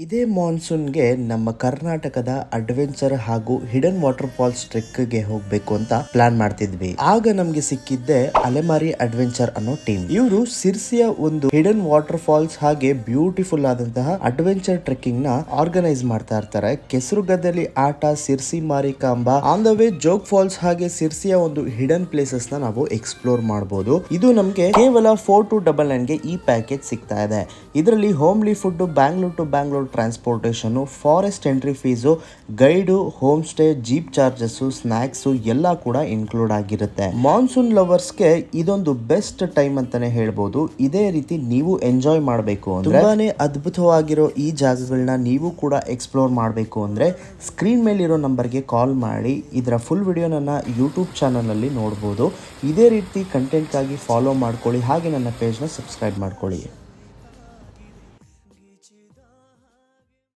ಇದೇ ಮಾನ್ಸೂನ್ಗೆ ನಮ್ಮ ಕರ್ನಾಟಕದ ಅಡ್ವೆಂಚರ್ ಹಾಗೂ ಹಿಡನ್ ವಾಟರ್ ಫಾಲ್ಸ್ ಟ್ರೆಕ್ಗೆ ಹೋಗ್ಬೇಕು ಅಂತ ಪ್ಲಾನ್ ಮಾಡ್ತಿದ್ವಿ. ಆಗ ನಮ್ಗೆ ಸಿಕ್ಕಿದ್ದೆ ಅಲೆಮಾರಿ ಅಡ್ವೆಂಚರ್ ಅನ್ನೋ ಟೀಮ್. ಇವರು ಸಿರ್ಸಿಯ ಒಂದು ಹಿಡನ್ ವಾಟರ್ ಫಾಲ್ಸ್ ಹಾಗೆ ಬ್ಯೂಟಿಫುಲ್ ಆದಂತಹ ಅಡ್ವೆಂಚರ್ ಟ್ರೆಕ್ಕಿಂಗ್ ನ ಆರ್ಗನೈಸ್ ಮಾಡ್ತಾ ಇರ್ತಾರೆ. ಕೆಸರುಗದ್ದೆಲಿ ಆಟ, Sirsi Marikamba, on the way Jog falls ಹಾಗೆ ಸಿರ್ಸಿಯ ಒಂದು ಹಿಡನ್ ಪ್ಲೇಸಸ್ ನ ನಾವು ಎಕ್ಸ್ಪ್ಲೋರ್ ಮಾಡಬಹುದು. ಇದು ನಮ್ಗೆ ಕೇವಲ 4299 ಗೆ ಈ ಪ್ಯಾಕೇಜ್ ಸಿಗ್ತಾ ಇದೆ. ಇದರಲ್ಲಿ homely food, Bangalore to Bangalore transportation, forest entry fees, guide, home stay, jeep charges, snacks ಎಲ್ಲ ಕೂಡ ಇನ್ಕ್ಲೂಡ್ ಆಗಿರುತ್ತೆ. ಮಾನ್ಸೂನ್ ಲವರ್ಸ್ಗೆ ಇದೊಂದು ಬೆಸ್ಟ್ ಟೈಮ್ ಅಂತಾನೆ ಹೇಳ್ಬೋದು. ಇದೇ ರೀತಿ ನೀವು ಎಂಜಾಯ್ ಮಾಡಬೇಕು ಅಂದ್ರೆ, ತುಂಬಾನೇ ಅದ್ಭುತವಾಗಿರೋ ಈ ಜಾಗಗಳನ್ನ ನೀವು ಕೂಡ ಎಕ್ಸ್ಪ್ಲೋರ್ ಮಾಡಬೇಕು ಅಂದ್ರೆ ಸ್ಕ್ರೀನ್ ಮೇಲಿರೋ ನಂಬರ್ಗೆ ಕಾಲ್ ಮಾಡಿ ಇದರ ಫುಲ್ ವಿಡಿಯೋ ನನ್ನ ಯೂಟ್ಯೂಬ್ ಚಾನಲ್ ಅಲ್ಲಿ ನೋಡಬಹುದು. ಇದೇ ರೀತಿ ಕಂಟೆಂಟ್ ಆಗಿ ಫಾಲೋ ಮಾಡ್ಕೊಳ್ಳಿ, ಹಾಗೆ ನನ್ನ ಪೇಜ್ ನ ಸಬ್ಸ್ಕ್ರೈಬ್ ಮಾಡ್ಕೊಳ್ಳಿ.